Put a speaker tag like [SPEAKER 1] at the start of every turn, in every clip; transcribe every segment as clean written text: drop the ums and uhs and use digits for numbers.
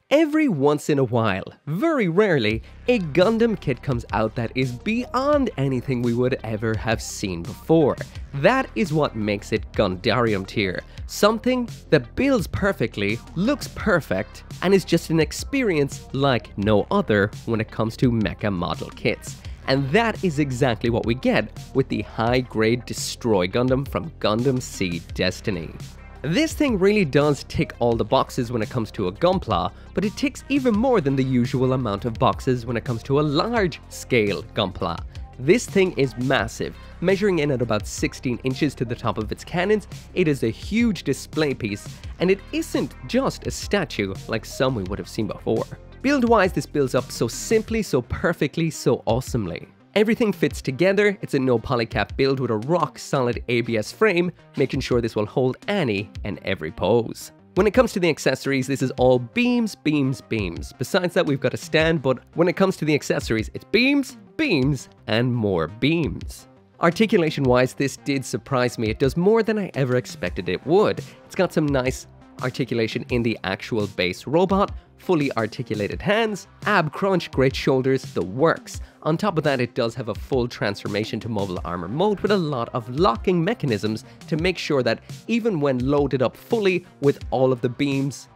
[SPEAKER 1] Every once in a while, very rarely, a Gundam kit comes out that is beyond anything we would ever have seen before. That is what makes it Gundarium tier. Something that builds perfectly, looks perfect, and is just an experience like no other when it comes to mecha model kits. And that is exactly what we get with the high-grade Destroy Gundam from Gundam Seed Destiny. This thing really does tick all the boxes when it comes to a Gunpla, but it ticks even more than the usual amount of boxes when it comes to a large-scale Gunpla. This thing is massive, measuring in at about 16 inches to the top of its cannons. It is a huge display piece, and it isn't just a statue like some we would have seen before. Build-wise, this builds up so simply, so perfectly, so awesomely. Everything fits together. It's a no polycap build with a rock-solid ABS frame, making sure this will hold any and every pose. When it comes to the accessories, this is all beams, beams, beams. Besides that, we've got a stand, but when it comes to the accessories, it's beams, beams, and more beams. Articulation-wise, this did surprise me. It does more than I ever expected it would. It's got some nice articulation in the actual base robot, fully articulated hands, ab crunch, great shoulders, the works. On top of that, it does have a full transformation to mobile armor mode with a lot of locking mechanisms to make sure that even when loaded up fully with all of the beams,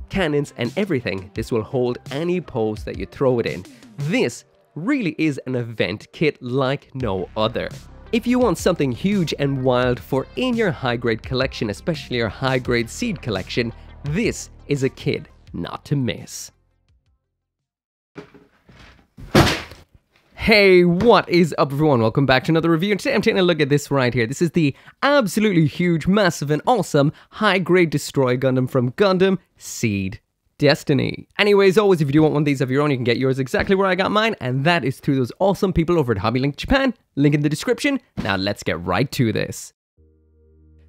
[SPEAKER 1] cannons, and everything, this will hold any pose that you throw it in. This really is an event kit like no other. If you want something huge and wild for in your high-grade collection, especially your high-grade seed collection, this is a kit not to miss. Hey, what is up everyone? Welcome back to another review, and today I'm taking a look at this right here. This is the absolutely huge, massive, and awesome high-grade Destroy Gundam from Gundam Seed Destiny. Anyways, always, if you do want one of these of your own, you can get yours exactly where I got mine, and that is through those awesome people over at Hobby Link Japan. Link in the description. Now let's get right to this.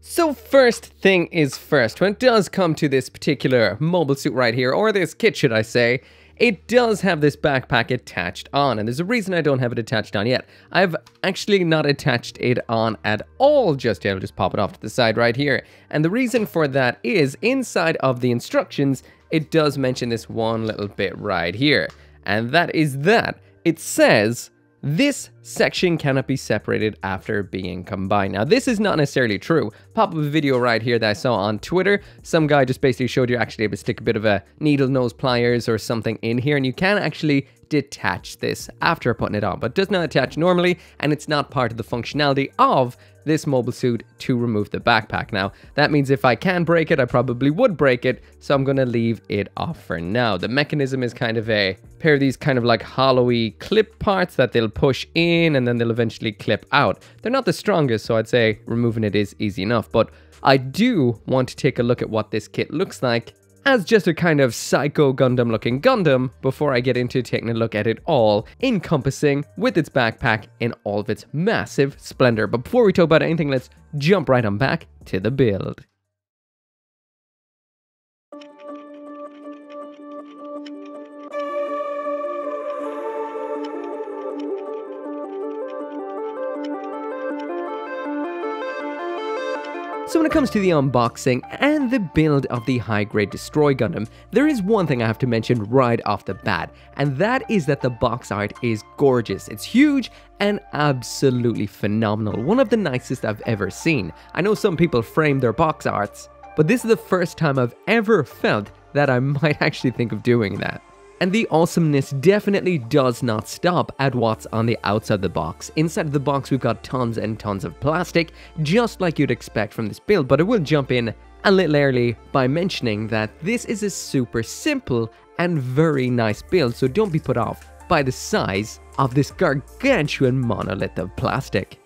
[SPEAKER 1] So first thing is first, when it does come to this particular mobile suit right here, or this kit should I say, it does have this backpack attached on, and there's a reason I don't have it attached on yet. I've actually not attached it on at all just yet. I'll just pop it off to the side right here. And the reason for that is, inside of the instructions, it does mention this one little bit right here. And that is that. It says, this section cannot be separated after being combined. Now, this is not necessarily true. Pop up a video right here that I saw on Twitter. Some guy just basically showed you're actually able to stick a bit of a needle nose pliers or something in here, and you can actually detach this after putting it on, but it does not attach normally, and it's not part of the functionality of this mobile suit to remove the backpack. Now, that means if I can break it, I probably would break it, so I'm gonna leave it off for now. The mechanism is kind of a pair of these kind of like hollowy clip parts that they'll push in and then they'll eventually clip out. They're not the strongest, so I'd say removing it is easy enough, but I do want to take a look at what this kit looks like as just a kind of psycho Gundam looking Gundam before I get into taking a look at it all, encompassing with its backpack in all of its massive splendor. But before we talk about anything, let's jump right on back to the build. So when it comes to the unboxing and the build of the high-grade Destroy Gundam, there is one thing I have to mention right off the bat, and that is that the box art is gorgeous. It's huge and absolutely phenomenal. One of the nicest I've ever seen. I know some people frame their box arts, but this is the first time I've ever felt that I might actually think of doing that. And the awesomeness definitely does not stop at what's on the outside of the box. Inside of the box, we've got tons and tons of plastic, just like you'd expect from this build, but I will jump in a little early by mentioning that this is a super simple and very nice build, so don't be put off by the size of this gargantuan monolith of plastic.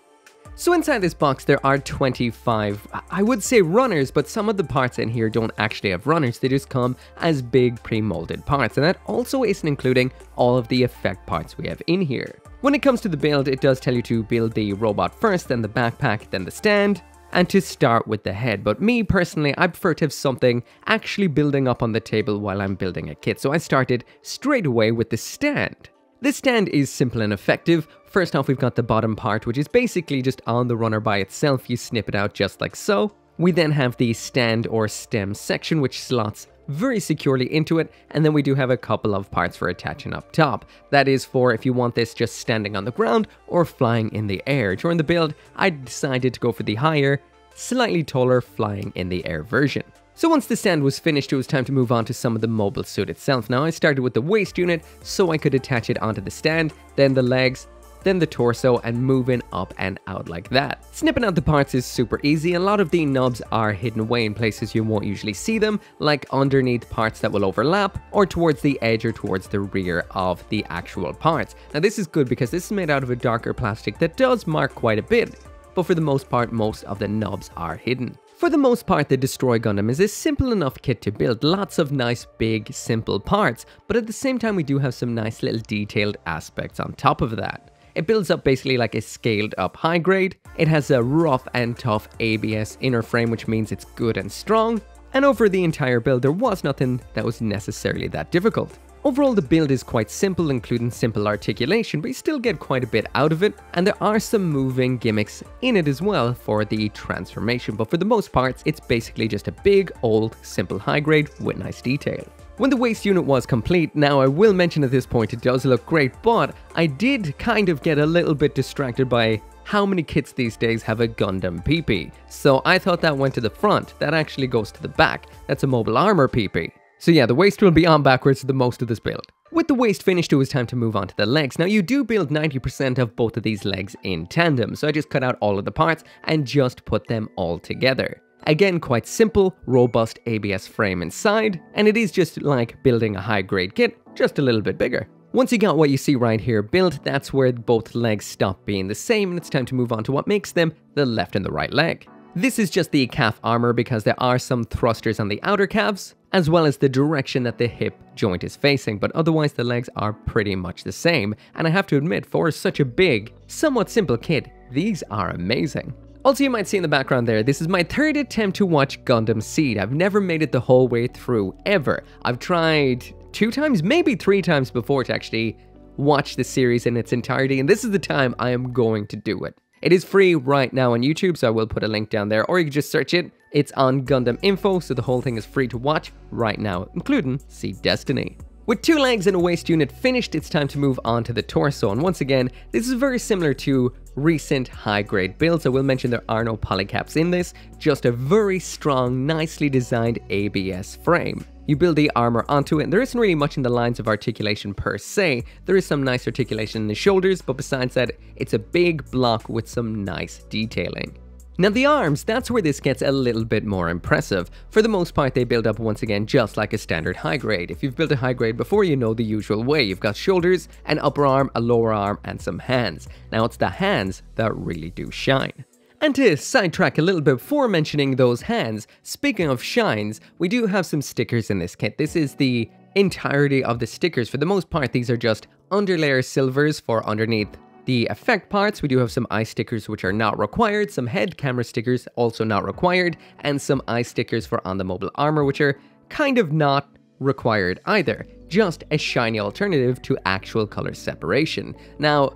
[SPEAKER 1] So inside this box there are 25, I would say runners, but some of the parts in here don't actually have runners, they just come as big pre-molded parts, and that also isn't including all of the effect parts we have in here. When it comes to the build, it does tell you to build the robot first, then the backpack, then the stand, and to start with the head, but me personally, I prefer to have something actually building up on the table while I'm building a kit, so I started straight away with the stand. This stand is simple and effective. First off, we've got the bottom part, which is basically just on the runner by itself. You snip it out just like so. We then have the stand or stem section, which slots very securely into it, and then we do have a couple of parts for attaching up top. That is for if you want this just standing on the ground or flying in the air. During the build, I decided to go for the higher, slightly taller flying in the air version. So once the stand was finished, it was time to move on to some of the mobile suit itself. Now I started with the waist unit so I could attach it onto the stand, then the legs, then the torso, and moving up and out like that. Snipping out the parts is super easy. A lot of the knobs are hidden away in places you won't usually see them, like underneath parts that will overlap, or towards the edge or towards the rear of the actual parts. Now this is good because this is made out of a darker plastic that does mark quite a bit, but for the most part, most of the knobs are hidden. For the most part, the Destroy Gundam is a simple enough kit to build, lots of nice, big, simple parts, but at the same time we do have some nice little detailed aspects on top of that. It builds up basically like a scaled up high grade, it has a rough and tough ABS inner frame, which means it's good and strong, and over the entire build there was nothing that was necessarily that difficult. Overall the build is quite simple, including simple articulation, but you still get quite a bit out of it, and there are some moving gimmicks in it as well for the transformation, but for the most part it's basically just a big, old, simple high grade with nice detail. When the waist unit was complete, now I will mention at this point it does look great, but I did kind of get a little bit distracted by how many kits these days have a Gundam PP. So I thought that went to the front, that actually goes to the back. That's a mobile armor PP. So yeah, the waist will be on backwards for the most of this build. With the waist finished, it was time to move on to the legs. Now you do build 90% of both of these legs in tandem, so I just cut out all of the parts and just put them all together. Again, quite simple, robust ABS frame inside, and it is just like building a high-grade kit, just a little bit bigger. Once you got what you see right here built, that's where both legs stop being the same, and it's time to move on to what makes them the left and the right leg. This is just the calf armor because there are some thrusters on the outer calves, as well as the direction that the hip joint is facing, but otherwise the legs are pretty much the same, and I have to admit, for such a big, somewhat simple kit, these are amazing. Also, you might see in the background there, this is my third attempt to watch Gundam Seed. I've never made it the whole way through, ever. I've tried 2 times, maybe 3 times before to actually watch the series in its entirety, and this is the time I am going to do it. It is free right now on YouTube, so I will put a link down there, or you can just search it. It's on Gundam Info, so the whole thing is free to watch right now, including Seed Destiny. With 2 legs and a waist unit finished, it's time to move on to the torso, and once again, this is very similar to recent high-grade builds. I will mention there are no polycaps in this, just a very strong, nicely designed ABS frame. You build the armor onto it, and there isn't really much in the lines of articulation per se. There is some nice articulation in the shoulders, but besides that, it's a big block with some nice detailing. Now the arms, that's where this gets a little bit more impressive. For the most part, they build up once again just like a standard high grade. If you've built a high grade before, you know the usual way. You've got shoulders, an upper arm, a lower arm, and some hands. Now it's the hands that really do shine. And to sidetrack a little bit before mentioning those hands, speaking of shines, we do have some stickers in this kit. This is the entirety of the stickers. For the most part, these are just underlayer silvers for underneath the effect parts. We do have some eye stickers which are not required, some head camera stickers also not required, and some eye stickers for on the mobile armor which are kind of not required either. Just a shiny alternative to actual color separation. Now,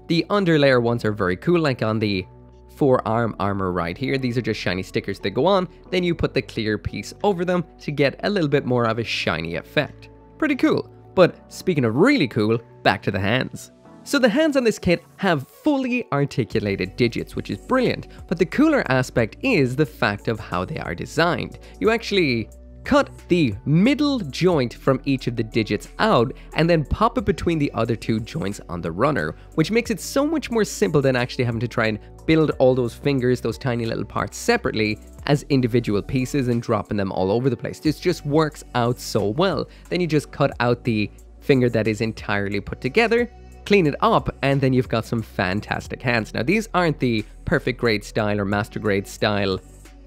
[SPEAKER 1] the underlayer ones are very cool, like on the forearm armor right here. These are just shiny stickers that go on, then you put the clear piece over them to get a little bit more of a shiny effect. Pretty cool. But speaking of really cool, back to the hands. So the hands on this kit have fully articulated digits, which is brilliant, but the cooler aspect is the fact of how they are designed. You actually cut the middle joint from each of the digits out and then pop it between the other 2 joints on the runner, which makes it so much more simple than actually having to try and build all those fingers, those tiny little parts separately as individual pieces and dropping them all over the place. This just works out so well. Then you just cut out the finger that is entirely put together, clean it up, and then you've got some fantastic hands. Now these aren't the perfect grade style or master grade style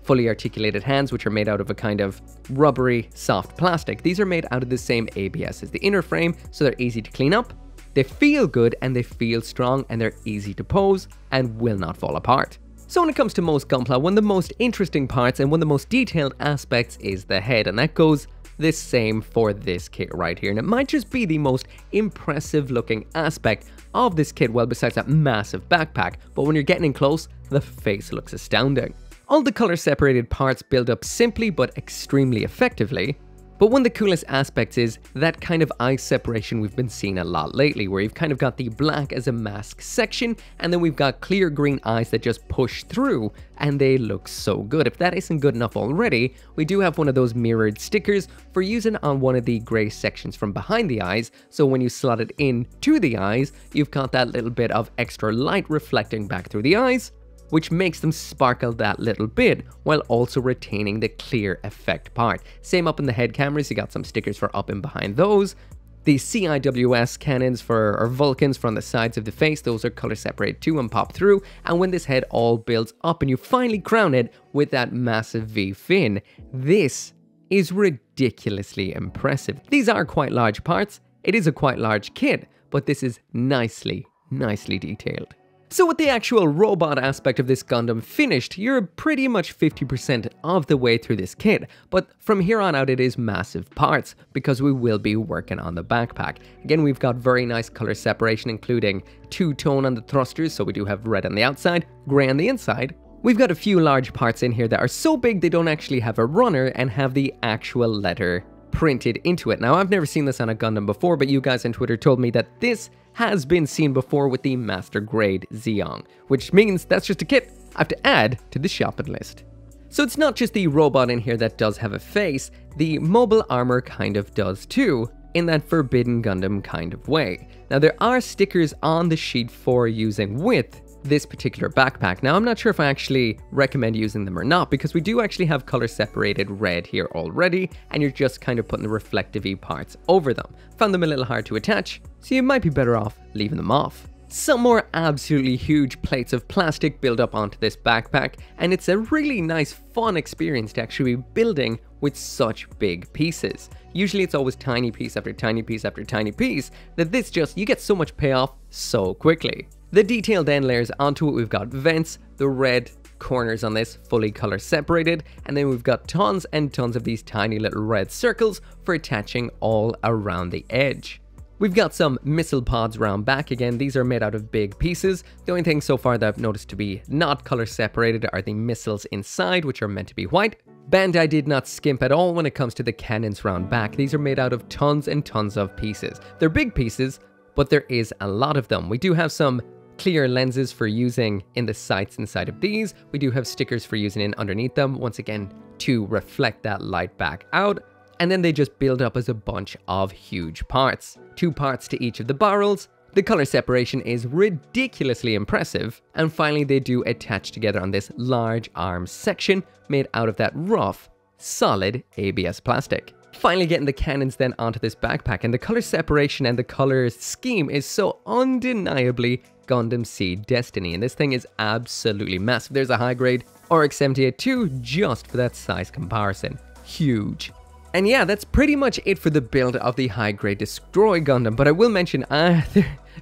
[SPEAKER 1] fully articulated hands which are made out of a kind of rubbery soft plastic. These are made out of the same ABS as the inner frame, so they're easy to clean up, they feel good, and they feel strong, and they're easy to pose and will not fall apart. So when it comes to most Gunpla, one of the most interesting parts and one of the most detailed aspects is the head, and that goes the same for this kit right here. And it might just be the most impressive looking aspect of this kit, well, besides that massive backpack, but when you're getting in close, the face looks astounding. All the color separated parts build up simply but extremely effectively. But one of the coolest aspects is that kind of eye separation we've been seeing a lot lately, where you've kind of got the black as a mask section, and then we've got clear green eyes that just push through, and they look so good. If that isn't good enough already, we do have one of those mirrored stickers for using on one of the gray sections from behind the eyes, so when you slot it in to the eyes, you've got that little bit of extra light reflecting back through the eyes, which makes them sparkle that little bit while also retaining the clear effect part. Same up in the head cameras, you got some stickers for up and behind those. The CIWS cannons or Vulcans from the sides of the face, those are color separated too and pop through, and when this head all builds up and you finally crown it with that massive V fin, this is ridiculously impressive. These are quite large parts, it is a quite large kit, but this is nicely detailed. So with the actual robot aspect of this Gundam finished, you're pretty much 50% of the way through this kit, but from here on out it is massive parts, because we will be working on the backpack. Again, we've got very nice color separation, including two-tone on the thrusters, so we do have red on the outside, grey on the inside. We've got a few large parts in here that are so big they don't actually have a runner and have the actual letter printed into it. Now, I've never seen this on a Gundam before, but you guys on Twitter told me that this has been seen before with the Master Grade Zeong, which means that's just a kit I have to add to the shopping list. So it's not just the robot in here that does have a face, the mobile armor kind of does too, in that Forbidden Gundam kind of way. Now, there are stickers on the sheet for using with this particular backpack. Now, I'm not sure if I actually recommend using them or not, because we do actually have color separated red here already, and you're just kind of putting the reflective-y parts over them. Found them a little hard to attach, so you might be better off leaving them off. Some more absolutely huge plates of plastic build up onto this backpack, and it's a really nice, fun experience to actually be building with such big pieces. Usually it's always tiny piece after tiny piece after tiny piece, that this just, you get so much payoff so quickly. The detailed end layers onto it, we've got vents, the red corners on this fully color separated, and then we've got tons and tons of these tiny little red circles for attaching all around the edge. We've got some missile pods round back. Again, these are made out of big pieces. The only thing so far that I've noticed to be not color separated are the missiles inside, which are meant to be white. Bandai did not skimp at all when it comes to the cannons round back. These are made out of tons and tons of pieces. They're big pieces, but there is a lot of them. We do have some clear lenses for using in the sights inside of these. We do have stickers for using in underneath them, once again, to reflect that light back out. And then they just build up as a bunch of huge parts. 2 parts to each of the barrels. The color separation is ridiculously impressive. And finally, they do attach together on this large arm section made out of that rough, solid ABS plastic. Finally getting the cannons then onto this backpack, and the color separation and the color scheme is so undeniably Gundam Seed Destiny, and this thing is absolutely massive. There's a high grade RX-78 too, just for that size comparison. Huge. And yeah, that's pretty much it for the build of the high grade Destroy Gundam, but I will mention,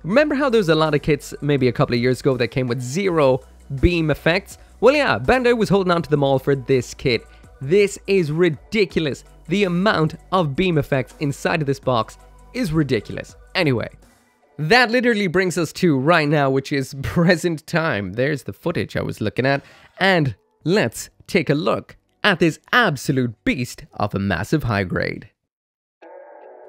[SPEAKER 1] remember how there was a lot of kits maybe a couple of years ago that came with 0 beam effects? Well yeah, Bandai was holding on to them all for this kit. This is ridiculous. The amount of beam effects inside of this box is ridiculous. Anyway, that literally brings us to right now, which is present time. There's the footage I was looking at, and let's take a look at this absolute beast of a massive high grade.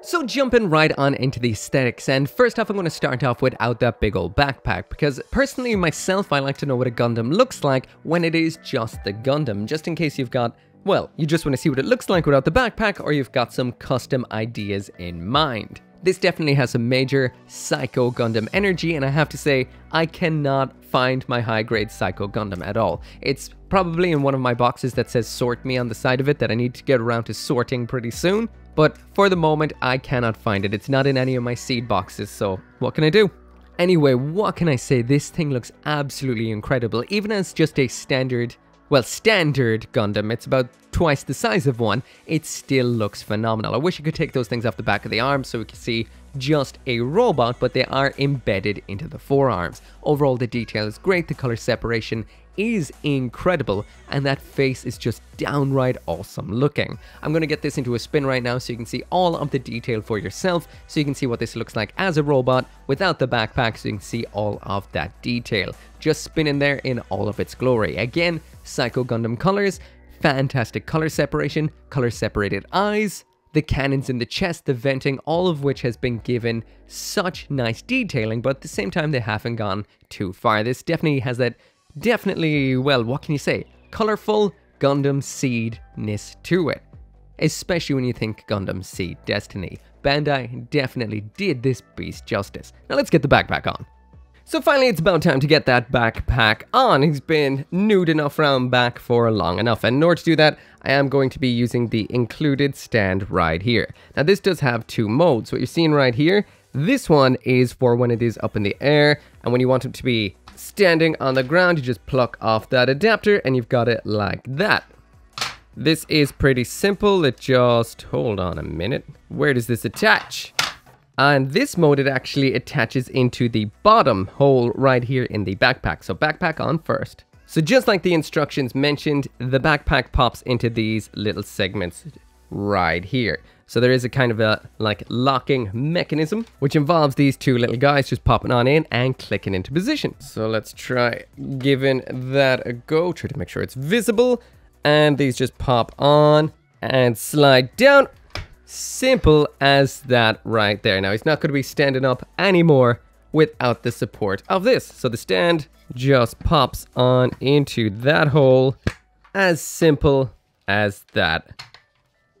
[SPEAKER 1] So jumping right on into the aesthetics, and first off I'm going to start off without that big old backpack, because personally myself I like to know what a Gundam looks like when it is just the Gundam, just in case you've got, well, you just want to see what it looks like without the backpack, or you've got some custom ideas in mind. This definitely has some major Psycho Gundam energy, and I have to say, I cannot find my high-grade Psycho Gundam at all. It's probably in one of my boxes that says sort me on the side of it that I need to get around to sorting pretty soon, but for the moment, I cannot find it. It's not in any of my seed boxes, so what can I do? Anyway, what can I say? This thing looks absolutely incredible, even as just a standard Gundam. It's about twice the size of one. It still looks phenomenal. I wish I could take those things off the back of the arm so we could see just a robot, but they are embedded into the forearms. Overall, the detail is great. The color separation is incredible, and that face is just downright awesome looking. I'm going to get this into a spin right now so you can see all of the detail for yourself, so you can see what this looks like as a robot without the backpack, so you can see all of that detail. Just spinning there in all of its glory. Again, Psycho Gundam colors, fantastic color separation, color separated eyes, the cannons in the chest, the venting, all of which has been given such nice detailing, but at the same time they haven't gone too far. This definitely has that, well, what can you say? Colorful Gundam Seed-ness to it. Especially when you think Gundam Seed Destiny. Bandai definitely did this beast justice. Now let's get the backpack on. So finally it's about time to get that backpack on. He's been nude enough around back for long enough, and in order to do that, I am going to be using the included stand right here. Now this does have two modes. What you're seeing right here, this one is for when it is up in the air, and when you want it to be standing on the ground, you just pluck off that adapter and you've got it like that. This is pretty simple. It just, hold on a minute, where does this attach? And this mode, it actually attaches into the bottom hole right here in the backpack. So backpack on first. So just like the instructions mentioned, the backpack pops into these little segments right here. So there is a kind of a like locking mechanism, which involves these two little guys just popping on in and clicking into position. So let's try giving that a go. Try to make sure it's visible. And these just pop on and slide down. Simple as that right there. Now, he's not going to be standing up anymore without the support of this. So the stand just pops on into that hole. As simple as that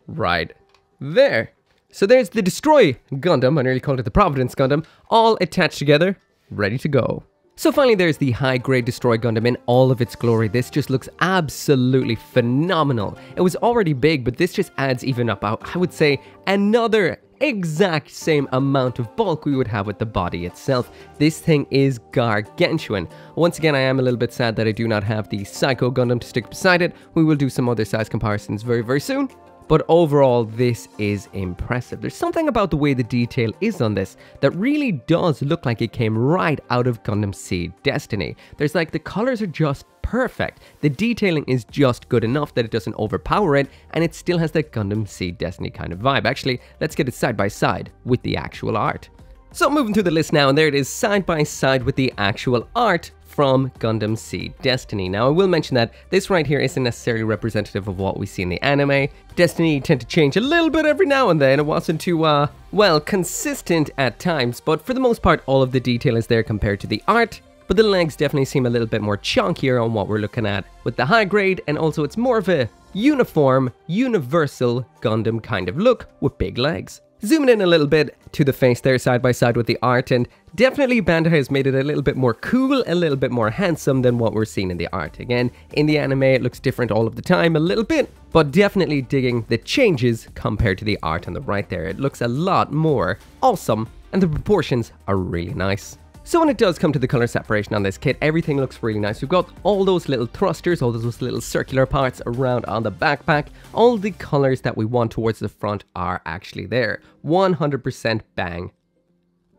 [SPEAKER 1] right there. So there's the Destroy Gundam, I nearly called it the Providence Gundam, all attached together, ready to go. So finally there's the high-grade Destroy Gundam in all of its glory. This just looks absolutely phenomenal. It was already big, but this just adds even up, I would say, another exact same amount of bulk we would have with the body itself. This thing is gargantuan. Once again, I am a little bit sad that I do not have the Psycho Gundam to stick beside it. We will do some other size comparisons very, very soon. But overall, this is impressive. There's something about the way the detail is on this that really does look like it came right out of Gundam Seed Destiny. There's like, the colors are just perfect. The detailing is just good enough that it doesn't overpower it, and it still has that Gundam Seed Destiny kind of vibe. Actually, let's get it side by side with the actual art. So moving through the list now, and there it is side by side with the actual art from Gundam Seed Destiny. Now, I will mention that this right here isn't necessarily representative of what we see in the anime. Destiny tend to change a little bit every now and then. It wasn't too, well, consistent at times, but for the most part, all of the detail is there compared to the art. But the legs definitely seem a little bit more chunkier on what we're looking at with the high grade, and also it's more of a uniform, universal Gundam kind of look with big legs. Zooming in a little bit to the face there side by side with the art, and definitely Bandai has made it a little bit more cool, a little bit more handsome than what we're seeing in the art. Again, in the anime it looks different all of the time a little bit, but definitely digging the changes compared to the art on the right there. It looks a lot more awesome and the proportions are really nice. So when it does come to the color separation on this kit, everything looks really nice. We've got all those little thrusters, all those little circular parts around on the backpack. All the colors that we want towards the front are actually there. 100% bang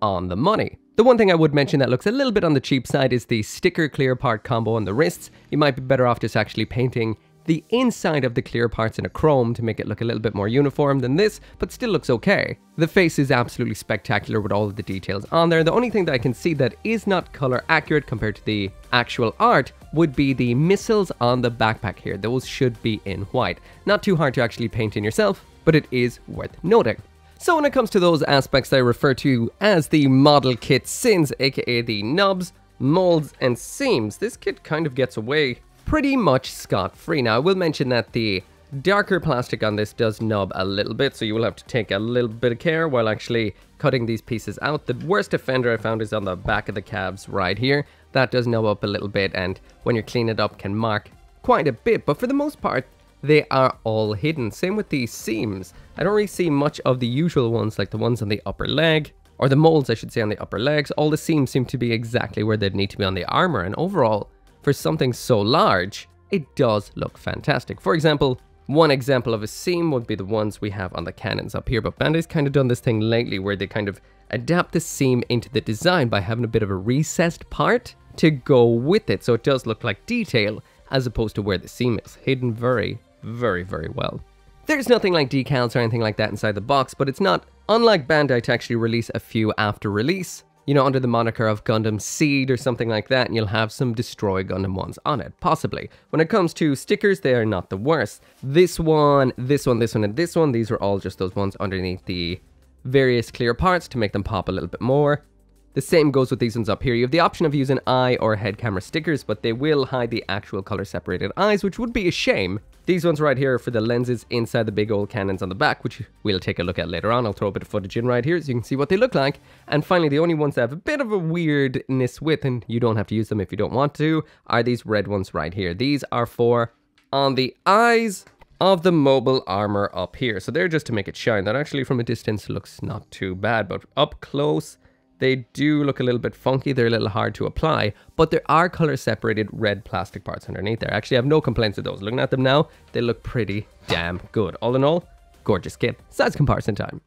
[SPEAKER 1] on the money. The one thing I would mention that looks a little bit on the cheap side is the sticker clear part combo on the wrists. You might be better off just actually painting the inside of the clear parts in a chrome to make it look a little bit more uniform than this, but still looks okay. The face is absolutely spectacular with all of the details on there. The only thing that I can see that is not color accurate compared to the actual art would be the missiles on the backpack here. Those should be in white. Not too hard to actually paint in yourself, but it is worth noting. So when it comes to those aspects that I refer to as the model kit sins, aka the nubs, molds, and seams, this kit kind of gets away pretty much scot-free. Now, I will mention that the darker plastic on this does nub a little bit, so you will have to take a little bit of care while actually cutting these pieces out. The worst offender I found is on the back of the calves right here. That does nub up a little bit, and when you clean it up can mark quite a bit, but for the most part, they are all hidden. Same with these seams. I don't really see much of the usual ones, like the ones on the upper leg, or the molds, I should say, on the upper legs. All the seams seem to be exactly where they'd need to be on the armor, and overall, for something so large, it does look fantastic. For example, one example of a seam would be the ones we have on the cannons up here, but Bandai's kind of done this thing lately where they kind of adapt the seam into the design by having a bit of a recessed part to go with it, so it does look like detail as opposed to where the seam is. Hidden very, very, very well. There's nothing like decals or anything like that inside the box, but it's not unlike Bandai to actually release a few after release. you know, under the moniker of Gundam Seed or something like that, and you'll have some Destroy Gundam ones on it, possibly. When it comes to stickers, they are not the worst. This one, this one, this one, and this one, these are all just those ones underneath the various clear parts to make them pop a little bit more. The same goes with these ones up here. You have the option of using eye or head camera stickers, but they will hide the actual color separated eyes, which would be a shame. These ones right here are for the lenses inside the big old cannons on the back, which we'll take a look at later on. I'll throw a bit of footage in right here so you can see what they look like. And finally, the only ones that have a bit of a weirdness with, and you don't have to use them if you don't want to, are these red ones right here. These are for on the eyes of the mobile armor up here. So they're just to make it shine. That actually from a distance looks not too bad, but up close, they do look a little bit funky. They're a little hard to apply, but there are color separated red plastic parts underneath there. Actually, I have no complaints with those. Looking at them now, they look pretty damn good. All in all, gorgeous kit. Size comparison time.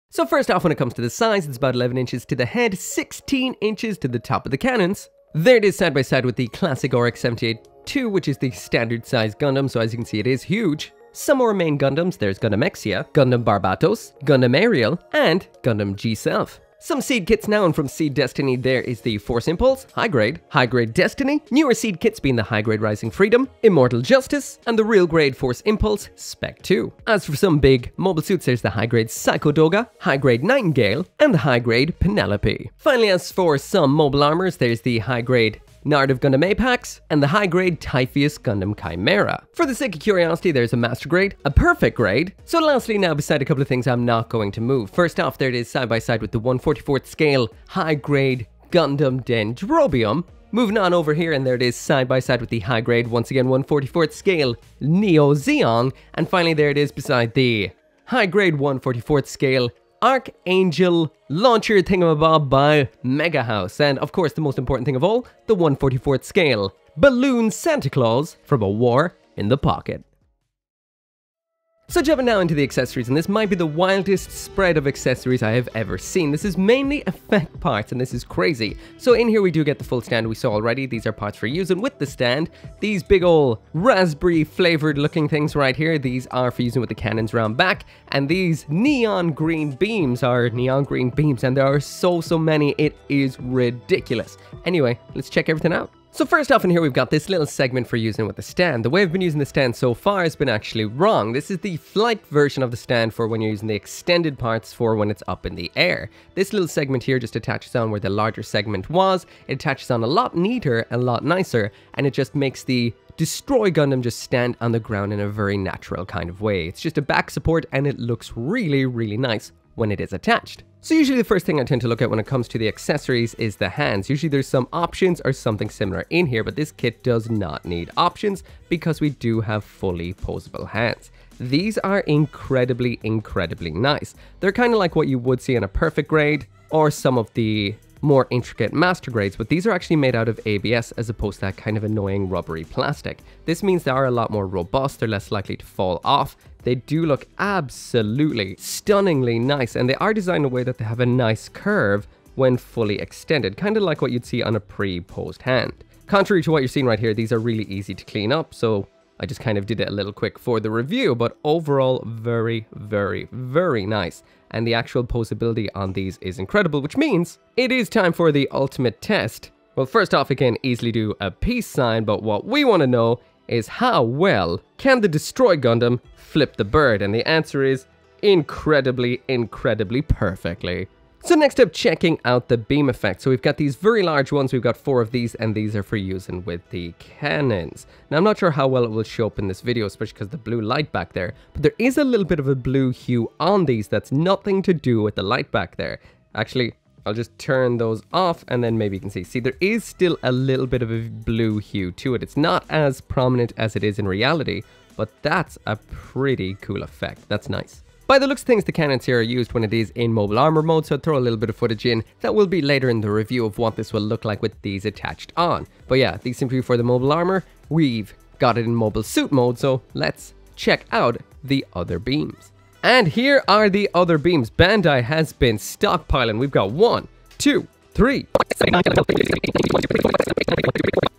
[SPEAKER 1] So first off, when it comes to the size, it's about 11 inches to the head, 16 inches to the top of the cannons. There it is side by side with the classic RX-78-2, which is the standard size Gundam. So as you can see, it is huge. Some more main Gundams. There's Gundam Exia, Gundam Barbatos, Gundam Ariel, and Gundam G-Self. Some seed kits now, and from Seed Destiny there is the Force Impulse, High Grade Destiny, newer seed kits being the High Grade Rising Freedom, Immortal Justice, and the Real Grade Force Impulse Spec 2. As for some big mobile suits, there's the High Grade Psycho Doga, High Grade Nightingale, and the High Grade Penelope. Finally, as for some mobile armors, there's the High Grade Narrative Gundam Apex, and the High Grade Typheus Gundam Chimera. For the sake of curiosity, there's a Master Grade, a Perfect Grade. So lastly now, beside a couple of things I'm not going to move. First off, there it is side by side with the 1/44th scale High Grade Gundam Dendrobium. Moving on over here, and there it is side by side with the High Grade, once again 1/44th scale Neo Zeon. And finally there it is beside the High Grade 1/44th scale Archangel launcher thingamabob by Mega House. And of course, the most important thing of all, the 1/44th scale Balloon Santa Claus from A War in the Pocket. So jumping now into the accessories, and this might be the wildest spread of accessories I have ever seen. This is mainly effect parts, and this is crazy. So in here we do get the full stand we saw already. These are parts for using with the stand. These big ol' raspberry flavored looking things right here, these are for using with the cannons round back. And these neon green beams are neon green beams, and there are so many, it is ridiculous. Anyway, let's check everything out. So first off in here, we've got this little segment for using with the stand. The way I've been using the stand so far has been actually wrong. This is the flight version of the stand for when you're using the extended parts for when it's up in the air. This little segment here just attaches on where the larger segment was. It attaches on a lot neater and a lot nicer, and it just makes the Destroy Gundam just stand on the ground in a very natural kind of way. It's just a back support, and it looks really, really nice when it is attached. So usually the first thing I tend to look at when it comes to the accessories is the hands. Usually there's some options or something similar in here, but this kit does not need options because we do have fully posable hands. These are incredibly, incredibly nice. They're kind of like what you would see in a Perfect Grade or some of the more intricate Master Grades, but these are actually made out of ABS as opposed to that kind of annoying rubbery plastic. This means they are a lot more robust, they're less likely to fall off. They do look absolutely stunningly nice, and they are designed in a way that they have a nice curve when fully extended, kind of like what you'd see on a pre-posed hand. Contrary to what you're seeing right here, these are really easy to clean up, so I just kind of did it a little quick for the review, but overall very, very, very nice. And the actual posability on these is incredible, which means it is time for the ultimate test. Well, first off, it can easily do a peace sign, but what we want to know is how well can the Destroy Gundam flip the bird? And the answer is incredibly, incredibly perfectly. So next up, checking out the beam effect. So we've got these very large ones, we've got 4 of these, and these are for using with the cannons. Now I'm not sure how well it will show up in this video, especially because the blue light back there, but there is a little bit of a blue hue on these that's nothing to do with the light back there. Actually, I'll just turn those off and then maybe you can see. See, there is still a little bit of a blue hue to it. It's not as prominent as it is in reality, but that's a pretty cool effect. That's nice. By the looks of things, the cannons here are used when it is in mobile armor mode, so I'll throw a little bit of footage in. That will be later in the review of what this will look like with these attached on. But yeah, these seem to be for the mobile armor. We've got it in mobile suit mode, so let's check out the other beams. And here are the other beams Bandai has been stockpiling. We've got 1, 2, 3,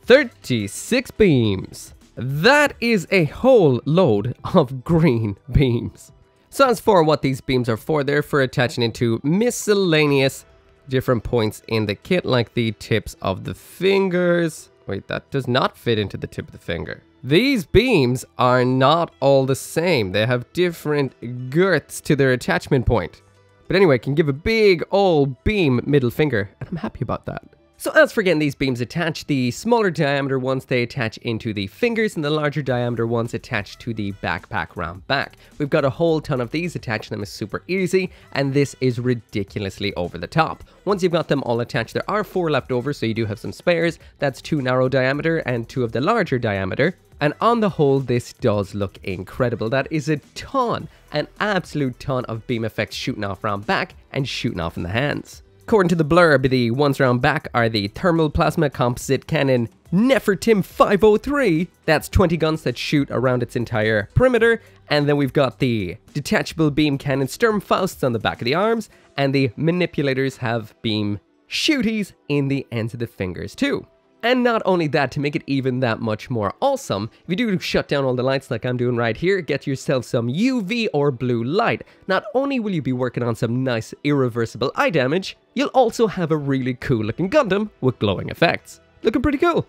[SPEAKER 1] 36 beams. That is a whole load of green beams. So as for what these beams are for, they're for attaching into miscellaneous different points in the kit, like the tips of the fingers. Wait, that does not fit into the tip of the finger. These beams are not all the same. They have different girths to their attachment point. But anyway, can give a big old beam middle finger, and I'm happy about that. So as for getting these beams attached, the smaller diameter ones, they attach into the fingers, and the larger diameter ones attach to the backpack round back. We've got a whole ton of these. Attaching them is super easy, and this is ridiculously over the top. Once you've got them all attached, there are 4 left over, so you do have some spares. That's 2 narrow diameter and 2 of the larger diameter. And on the whole, this does look incredible. That is a ton, an absolute ton of beam effects shooting off round back and shooting off in the hands. According to the blurb, the ones round back are the Thermal Plasma Composite Cannon Nefertim 503. That's 20 guns that shoot around its entire perimeter. And then we've got the Detachable Beam Cannon Sturm Fausts on the back of the arms. And the manipulators have beam shooties in the ends of the fingers too. And not only that, to make it even that much more awesome, if you do shut down all the lights like I'm doing right here, get yourself some UV or blue light. Not only will you be working on some nice irreversible eye damage, you'll also have a really cool looking Gundam with glowing effects. Looking pretty cool.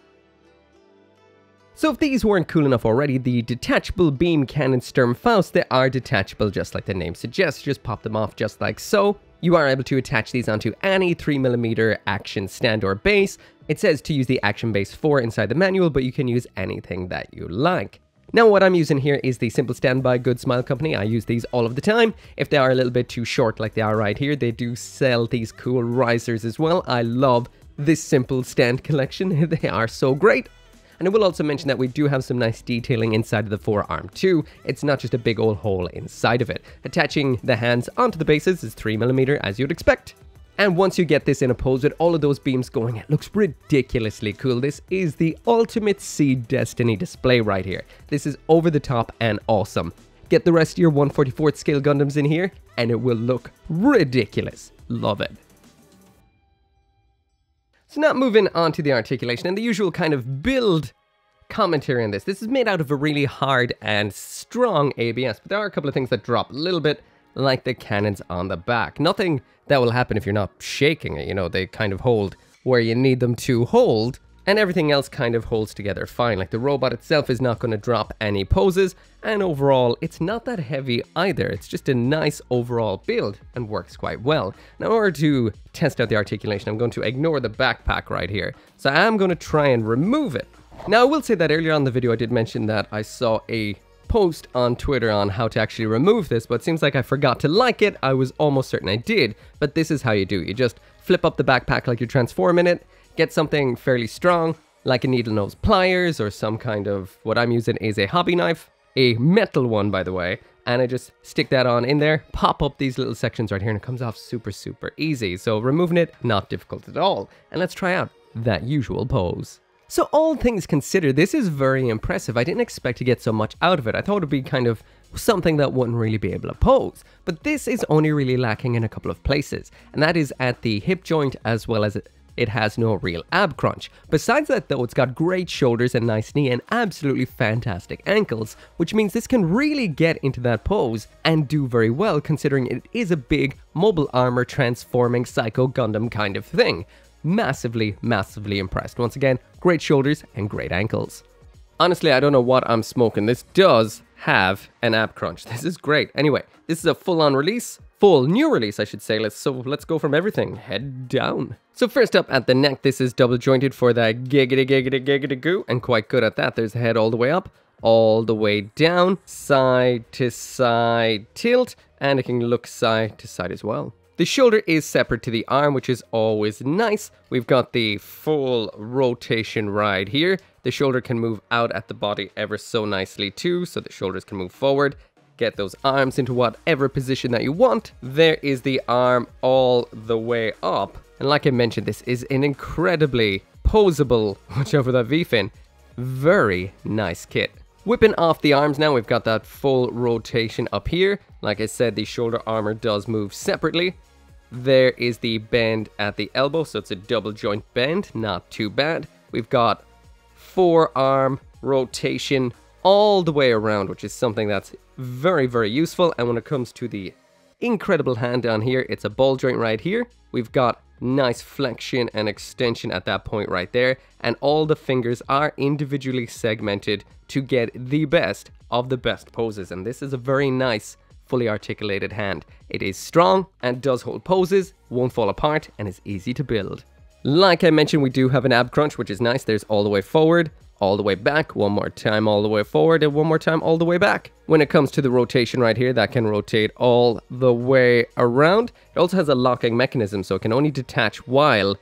[SPEAKER 1] So if these weren't cool enough already, the Detachable Beam Cannon Sturm Faust, they are detachable just like the name suggests. Just pop them off just like so. You are able to attach these onto any 3mm action stand or base. It says to use the action base 4 inside the manual, but you can use anything that you like. Now what I'm using here is the Simple Stand by Good Smile Company. I use these all of the time. If they are a little bit too short like they are right here, they do sell these cool risers as well. I love this Simple Stand collection. They are so great. And I will also mention that we do have some nice detailing inside of the forearm too. It's not just a big old hole inside of it. Attaching the hands onto the bases is 3mm as you'd expect. And once you get this in a pose with all of those beams going, it looks ridiculously cool. This is the ultimate Seed Destiny display right here. This is over the top and awesome. Get the rest of your 1/44th scale Gundams in here and it will look ridiculous. Love it. So now moving on to the articulation and the usual kind of build commentary on this. This is made out of a really hard and strong ABS, but there are a couple of things that drop a little bit, like the cannons on the back. Nothing that will happen if you're not shaking it, you know, they kind of hold where you need them to hold, and everything else kind of holds together fine. Like the robot itself is not going to drop any poses, and overall it's not that heavy either. It's just a nice overall build and works quite well. Now in order to test out the articulation, I'm going to ignore the backpack right here. So I am going to try and remove it. Now I will say that earlier on in the video I did mention that I saw a post on Twitter on how to actually remove this, but it seems like I forgot to like it. I was almost certain I did, but this is how you do. You just flip up the backpack like you're transforming it, get something fairly strong, like a needle nose pliers or some kind of, what I'm using is a hobby knife, a metal one by the way, and I just stick that on in there, pop up these little sections right here, and it comes off super easy. So removing it, not difficult at all. And let's try out that usual pose. So all things considered, this is very impressive. I didn't expect to get so much out of it. I thought it'd be kind of something that wouldn't really be able to pose. But this is only really lacking in a couple of places, and that is at the hip joint, as well as it has no real ab crunch. Besides that though, it's got great shoulders and nice knee and absolutely fantastic ankles, which means this can really get into that pose and do very well, considering it is a big mobile armor transforming Psycho Gundam kind of thing. Massively impressed. Once again, great shoulders and great ankles. Honestly, I don't know what I'm smoking. This does have an ab crunch. This is great. Anyway, this is a full-on release. Full new release, I should say. Let's go from everything. Head down. So first up at the neck, this is double jointed for that giggity goo, and quite good at that. There's the head all the way up, all the way down, side to side tilt, and it can look side to side as well. The shoulder is separate to the arm, which is always nice. We've got the full rotation right here. The shoulder can move out at the body ever so nicely too, so the shoulders can move forward. Get those arms into whatever position that you want. There is the arm all the way up. And like I mentioned, this is an incredibly poseable, watch out for that V-fin, very nice kit. Whipping off the arms now, we've got that full rotation up here. Like I said, the shoulder armor does move separately. There is the bend at the elbow, so it's a double joint bend, not too bad. We've got forearm rotation all the way around, which is something that's very useful. And when it comes to the incredible hand down here, it's a ball joint right here. We've got nice flexion and extension at that point right there, and all the fingers are individually segmented to get the best of the best poses, and this is a very nice fully articulated hand. It is strong and does hold poses, won't fall apart, and is easy to build. Like I mentioned, we do have an ab crunch, which is nice. There's all the way forward, all the way back, one more time all the way forward, and one more time all the way back. When it comes to the rotation right here, that can rotate all the way around. It also has a locking mechanism, so it can only detach while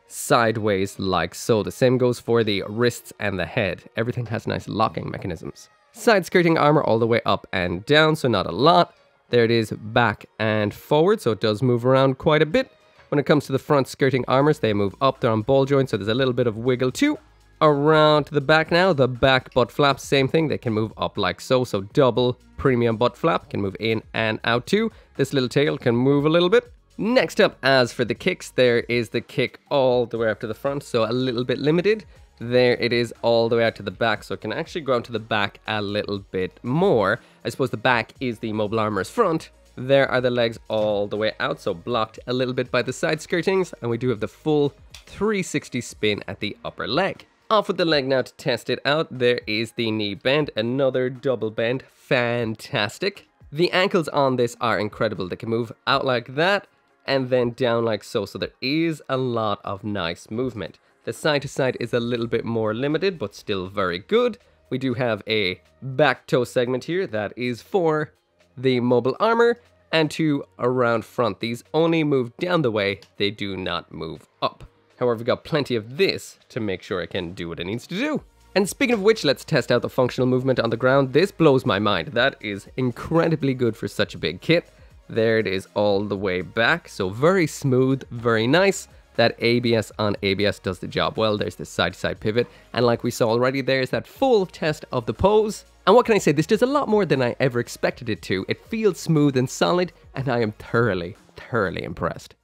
[SPEAKER 1] sideways like so. The same goes for the wrists and the head. Everything has nice locking mechanisms. Side skirting armor all the way up and down, so not a lot. There it is, back and forward, so it does move around quite a bit. When it comes to the front skirting armors, they move up. They're on ball joints, so there's a little bit of wiggle too. Around to the back now, the back butt flaps, same thing. They can move up like so, so double premium butt flap can move in and out too. This little tail can move a little bit. Next up, as for the kicks, there is the kick all the way up to the front, so a little bit limited. There it is all the way out to the back, so it can actually go out to the back a little bit more. I suppose the back is the mobile armor's front. There are the legs all the way out, so blocked a little bit by the side skirtings, and we do have the full 360 spin at the upper leg. Off with the leg now to test it out. There is the knee bend, another double bend, fantastic. The ankles on this are incredible. They can move out like that and then down like so, so there is a lot of nice movement. The side to side is a little bit more limited, but still very good. We do have a back toe segment here that is for the mobile armor, and two around front. These only move down the way, they do not move up. However, we've got plenty of this to make sure it can do what it needs to do. And speaking of which, let's test out the functional movement on the ground. This blows my mind. That is incredibly good for such a big kit. There it is all the way back. So very smooth, very nice. That ABS on ABS does the job well. There's the side-to-side pivot. And like we saw already, there's that full test of the pose. And what can I say? This does a lot more than I ever expected it to. It feels smooth and solid, and I am thoroughly impressed.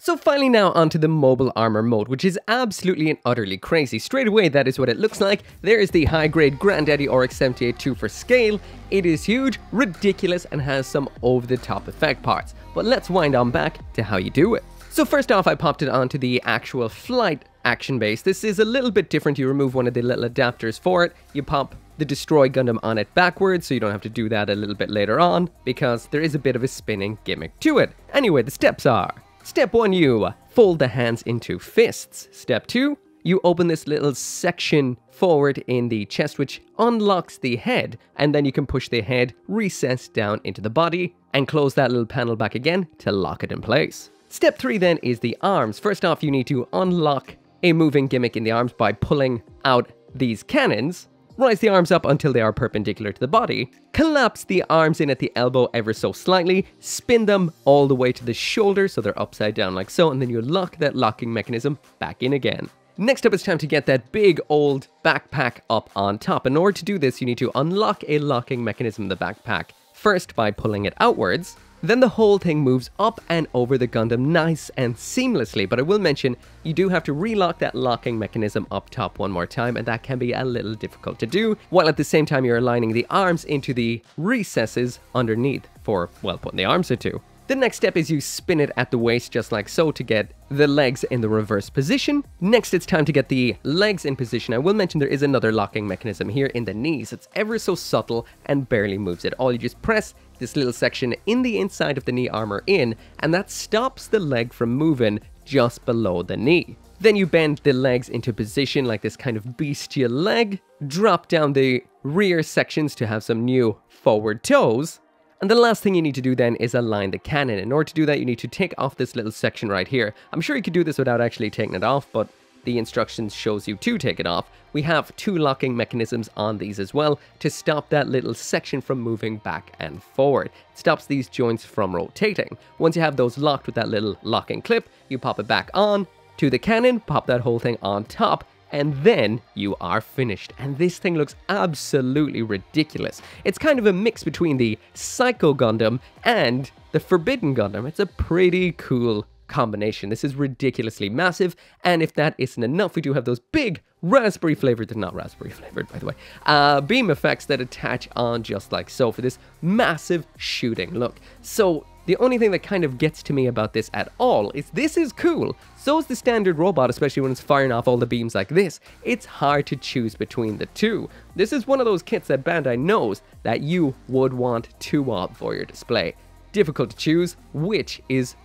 [SPEAKER 1] So finally now onto the mobile armor mode, which is absolutely and utterly crazy. Straight away, that is what it looks like. There is the high-grade Granddaddy RX-78-2 for scale. It is huge, ridiculous, and has some over-the-top effect parts. But let's wind on back to how you do it. So first off, I popped it onto the actual flight action base. This is a little bit different. You remove one of the little adapters for it. You pop the Destroy Gundam on it backwards, so you don't have to do that a little bit later on, because there is a bit of a spinning gimmick to it. Anyway, the steps are: Step 1, you fold the hands into fists. Step 2, you open this little section forward in the chest, which unlocks the head, and then you can push the head recessed down into the body and close that little panel back again to lock it in place. Step 3 then is the arms. First off, you need to unlock a moving gimmick in the arms by pulling out these cannons. Rise the arms up until they are perpendicular to the body. Collapse the arms in at the elbow ever so slightly. Spin them all the way to the shoulder so they're upside down like so, and then you lock that locking mechanism back in again. Next up, it's time to get that big old backpack up on top. In order to do this, you need to unlock a locking mechanism in the backpack. First by pulling it outwards. Then the whole thing moves up and over the Gundam nice and seamlessly, but I will mention you do have to relock that locking mechanism up top one more time, and that can be a little difficult to do, while at the same time you're aligning the arms into the recesses underneath for, well, putting the arms into. The next step is you spin it at the waist just like so to get the legs in the reverse position. Next, it's time to get the legs in position. I will mention there is another locking mechanism here in the knees. It's ever so subtle and barely moves at all. You just press this little section in the inside of the knee armor in, and that stops the leg from moving just below the knee. Then you bend the legs into position like this kind of bestial leg, drop down the rear sections to have some new forward toes. And the last thing you need to do then is align the cannon. In order to do that, you need to take off this little section right here. I'm sure you could do this without actually taking it off, but the instructions shows you to take it off. We have two locking mechanisms on these as well to stop that little section from moving back and forward. It stops these joints from rotating. Once you have those locked with that little locking clip, you pop it back on to the cannon, pop that whole thing on top, and then you are finished. And this thing looks absolutely ridiculous. It's kind of a mix between the Psycho Gundam and the Forbidden Gundam. It's a pretty cool combination. This is ridiculously massive, and if that isn't enough, we do have those big raspberry flavored, they're not raspberry flavored by the way, beam effects that attach on just like so for this massive shooting look. So The only thing that kind of gets to me about this at all is this is cool. So is the standard robot, especially when it's firing off all the beams like this. It's hard to choose between the two. This is one of those kits that Bandai knows that you would want two of for your display. Difficult to choose which is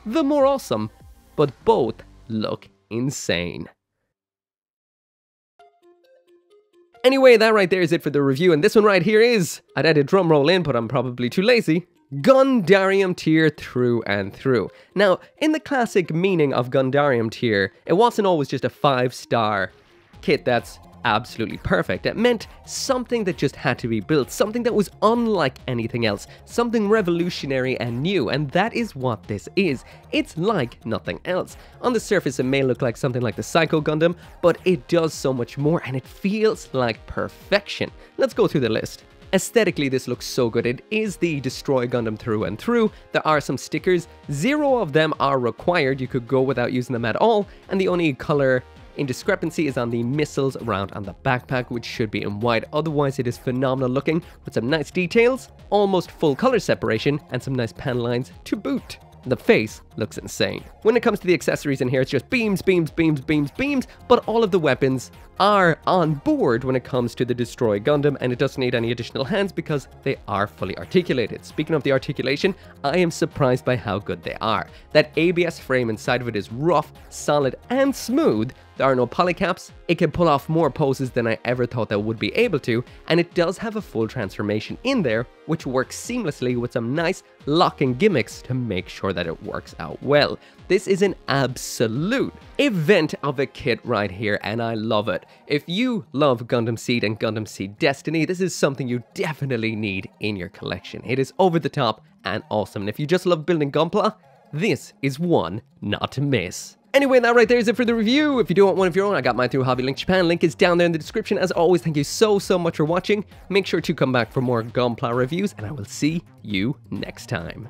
[SPEAKER 1] the more awesome, but both look insane. Anyway, that right there is it for the review, and this one right here is, I'd add a drum roll in, but I'm probably too lazy, Gundarium tier through and through. Now, in the classic meaning of Gundarium tier, it wasn't always just a 5-star kit that's absolutely perfect. It meant something that just had to be built, something that was unlike anything else, something revolutionary and new, and that is what this is. It's like nothing else. On the surface it may look like something like the Psycho Gundam, but it does so much more and it feels like perfection. Let's go through the list. Aesthetically, this looks so good. It is the Destroy Gundam through and through. There are some stickers. 0 of them are required. You could go without using them at all, and the only color in discrepancy is on the missiles around on the backpack, which should be in white. Otherwise, it is phenomenal looking with some nice details, almost full color separation, and some nice pen lines to boot. The face looks insane. When it comes to the accessories in here, it's just beams, beams, beams, beams, beams, but all of the weapons are on board when it comes to the Destroy Gundam, and it doesn't need any additional hands because they are fully articulated. Speaking of the articulation, I am surprised by how good they are. That ABS frame inside of it is rough, solid, and smooth. There are no polycaps. It can pull off more poses than I ever thought that would be able to, and it does have a full transformation in there, which works seamlessly with some nice locking gimmicks to make sure that it works out well. This is an absolute event of a kit right here, and I love it. If you love Gundam Seed and Gundam Seed Destiny, this is something you definitely need in your collection. It is over the top and awesome, and if you just love building Gunpla, this is one not to miss. Anyway, that right there is it for the review. If you do want one of your own, I got mine through Hobby Link Japan. Link is down there in the description. As always, thank you so much for watching. Make sure to come back for more Gunpla reviews, and I will see you next time.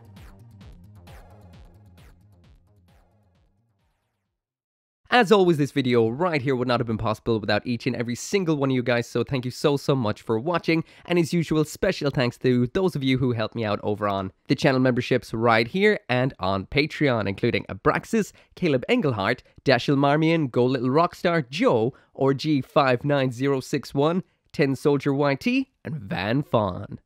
[SPEAKER 1] As always, this video right here would not have been possible without each and every single one of you guys, so thank you so much for watching, and as usual, special thanks to those of you who helped me out over on the channel memberships right here and on Patreon, including Abraxas, Caleb Engelhart, Dashil Marmion, Go Little Rockstar, Joe, Org59061, 10 Soldier YT, and Van Fawn.